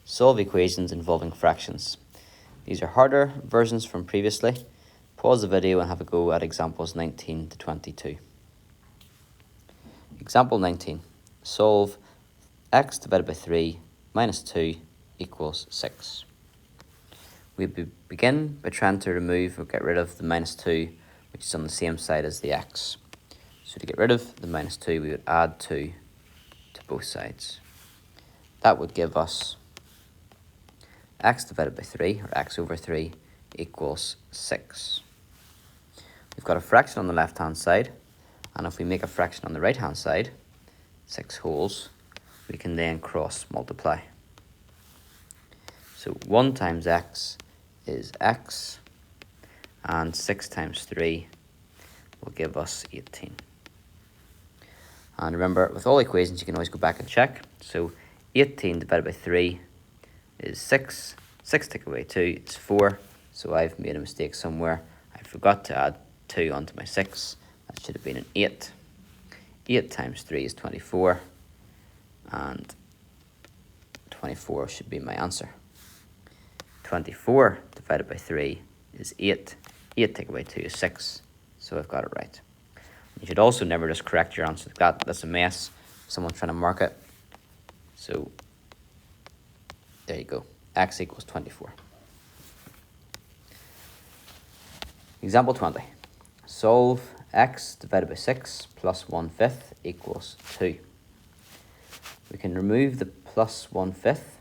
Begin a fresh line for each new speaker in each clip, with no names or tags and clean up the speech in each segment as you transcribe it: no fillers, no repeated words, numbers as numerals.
Solve equations involving fractions. These are harder versions from previously. Pause the video and have a go at examples 19 to 22. Example 19. Solve x divided by 3 minus 2 equals 6. We begin by trying to remove or get rid of the minus 2, which is on the same side as the x. So to get rid of the minus 2, we would add 2 to both sides. That would give us x divided by 3, or x over 3, equals 6. We've got a fraction on the left-hand side, and if we make a fraction on the right-hand side, 6 wholes, we can then cross multiply. So 1 times x is x, and 6 times 3 will give us 18. And remember, with all equations, you can always go back and check. So 18 divided by 3 is 6. 6 take away 2 is 4. So I've made a mistake somewhere. I forgot to add 2 onto my 6. That should have been an 8. 8 times 3 is 24. And 24 should be my answer. 24 divided by 3 is 8. 8 take away 2 is 6. So I've got it right. You should also never just correct your answer. That's a mess. Someone's trying to mark it. So there you go. X equals 24. Example 20. Solve x divided by 6 plus 1/5 equals 2. We can remove the plus 1/5.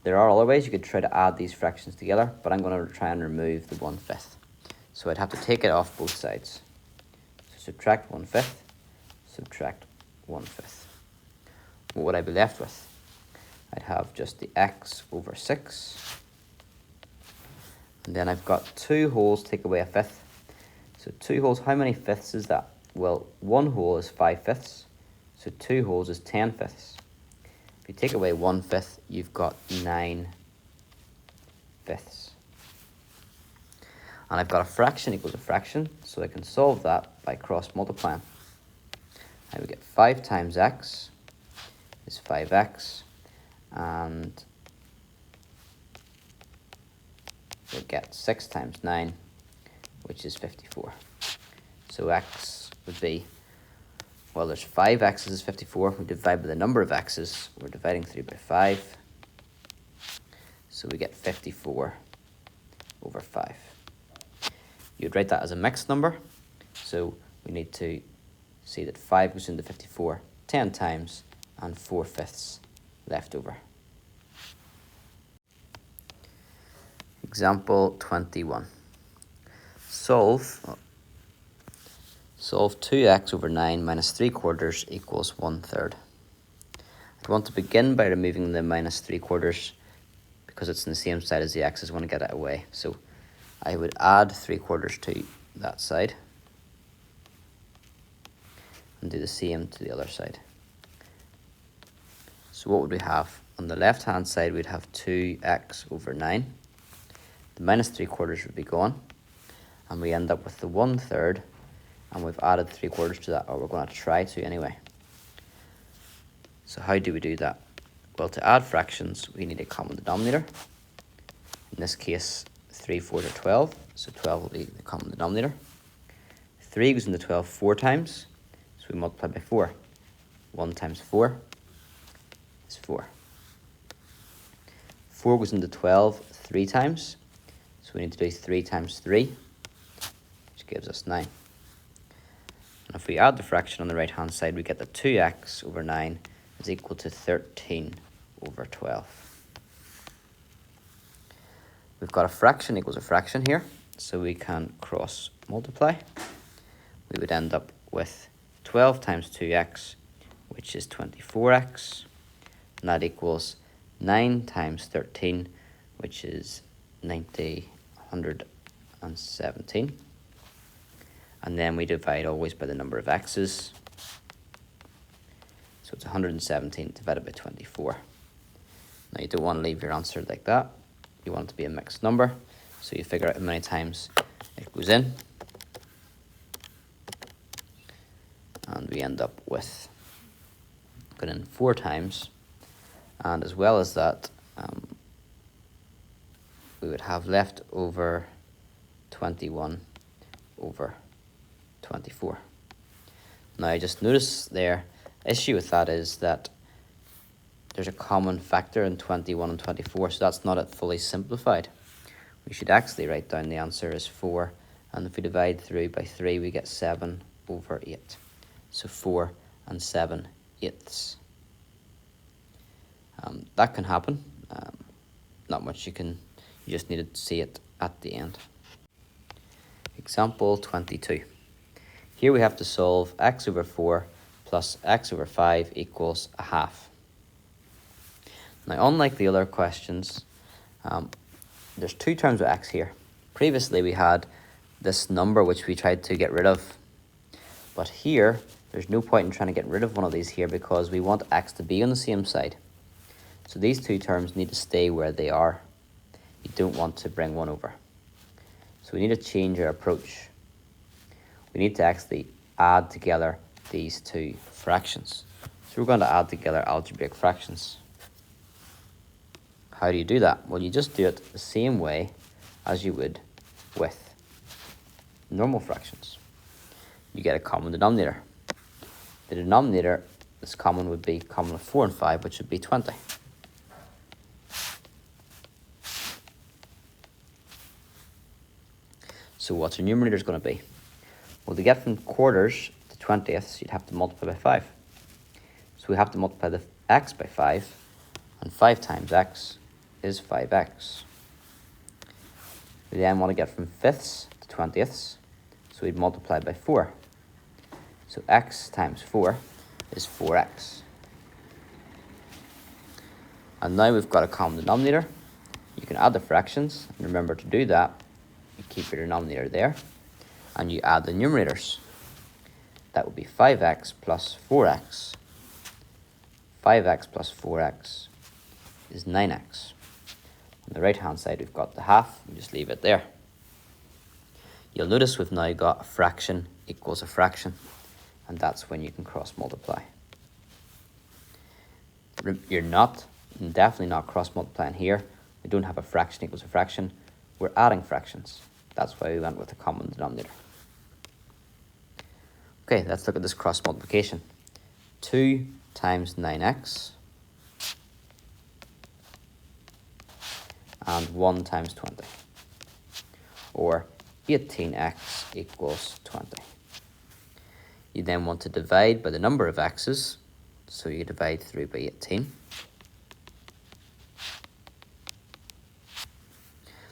There are other ways you could try to add these fractions together, but I'm going to try and remove the 1/5. So I'd have to take it off both sides. So subtract 1/5, subtract 1/5. What would I be left with? I'd have just the x over 6. And then I've got 2 wholes take away a 5th. So 2 wholes, how many fifths is that? Well, 1 whole is 5/5. So 2 wholes is 10/5. If you take away 1/5, you've got 9/5. And I've got a fraction equals a fraction, so I can solve that by cross multiplying. I would get 5 times x is 5x, and we'll get 6 times 9, which is 54. So x would be, well, there's 5 x's is 54. We divide by the number of x's. We're dividing 3 by 5. So we get 54 over 5. You'd write that as a mixed number. So we need to see that 5 goes into 54 10 times, and 4/5 left over. Example 21. Solve 2x over 9 minus 3/4 equals 1/3. I'd want to begin by removing the minus 3/4 because it's on the same side as the x. I want to get it away. So I would add 3/4 to that side and do the same to the other side. So what would we have? On the left-hand side, we'd have 2x over 9. The minus 3/4 would be gone. And we end up with the 1/3. And we've added 3/4 to that, or we're going to try to anyway. So how do we do that? Well, to add fractions, we need a common denominator. In this case, 3 4s are 12. So 12 will be the common denominator. 3 goes into 12 4 times. So we multiply by 4. 1 times 4 is 4. 4 goes into 12 3 times. So we need to do 3 times 3, which gives us 9. And if we add the fraction on the right-hand side, we get that 2x over 9 is equal to 13 over 12. We've got a fraction equals a fraction here, so we can cross multiply. We would end up with 12 times 2x, which is 24x, and that equals 9 times 13, which is 117. And then we divide always by the number of x's. So it's 117 divided by 24. Now you don't want to leave your answer like that. You want it to be a mixed number. So you figure out how many times it goes in. And we end up with going in 4 times. And as well as that, we would have left over 21 over 24. Now just notice there, issue with that is that there's a common factor in 21 and 24, so that's not it fully simplified. We should actually write down the answer as 4, and if we divide through by 3, we get 7 over 8. So 4 and 7/8. That can happen. Not much you just need to see it at the end. Example 22. Here we have to solve x over 4 plus x over 5 equals a half. Now, unlike the other questions, there's two terms of x here. Previously, we had this number which we tried to get rid of. But here, there's no point in trying to get rid of one of these here because we want x to be on the same side. So these two terms need to stay where they are. You don't want to bring one over. So we need to change our approach. We need to actually add together these two fractions. So we're going to add together algebraic fractions. How do you do that? Well, you just do it the same way as you would with normal fractions. You get a common denominator. The denominator that's common would be common of 4 and 5, which would be 20. So what's your numerator going to be? Well, to get from quarters to 20ths, you'd have to multiply by 5. So we have to multiply the x by 5, and 5 times x is 5x. We then want to get from fifths to 20ths, so we'd multiply by 4. So x times 4 is 4x. And now we've got a common denominator. You can add the fractions, and remember to do that, you keep your denominator there, and you add the numerators. That would be 5x plus 4x. 5x plus 4x is 9x. On the right hand side we've got the half, and just leave it there. You'll notice we've now got a fraction equals a fraction, and that's when you can cross multiply. You're definitely not cross multiplying here. We don't have a fraction equals a fraction. We're adding fractions. That's why we went with a common denominator. Okay, let's look at this cross multiplication. 2 times 9x and 1 times 20, or 18x equals 20. You then want to divide by the number of x's, so you divide through by 18.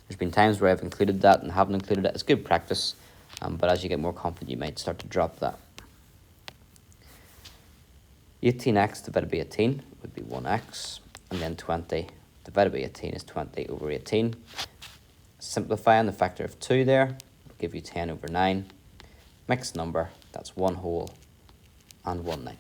There's been times where I've included that and haven't included it. It's good practice, but as you get more confident, you might start to drop that. 18x divided by 18 would be 1x, and then 20 divided by 18 is 20 over 18. Simplifying the factor of 2 there will give you 10 over 9. Mixed number, that's 1 whole and 1/9.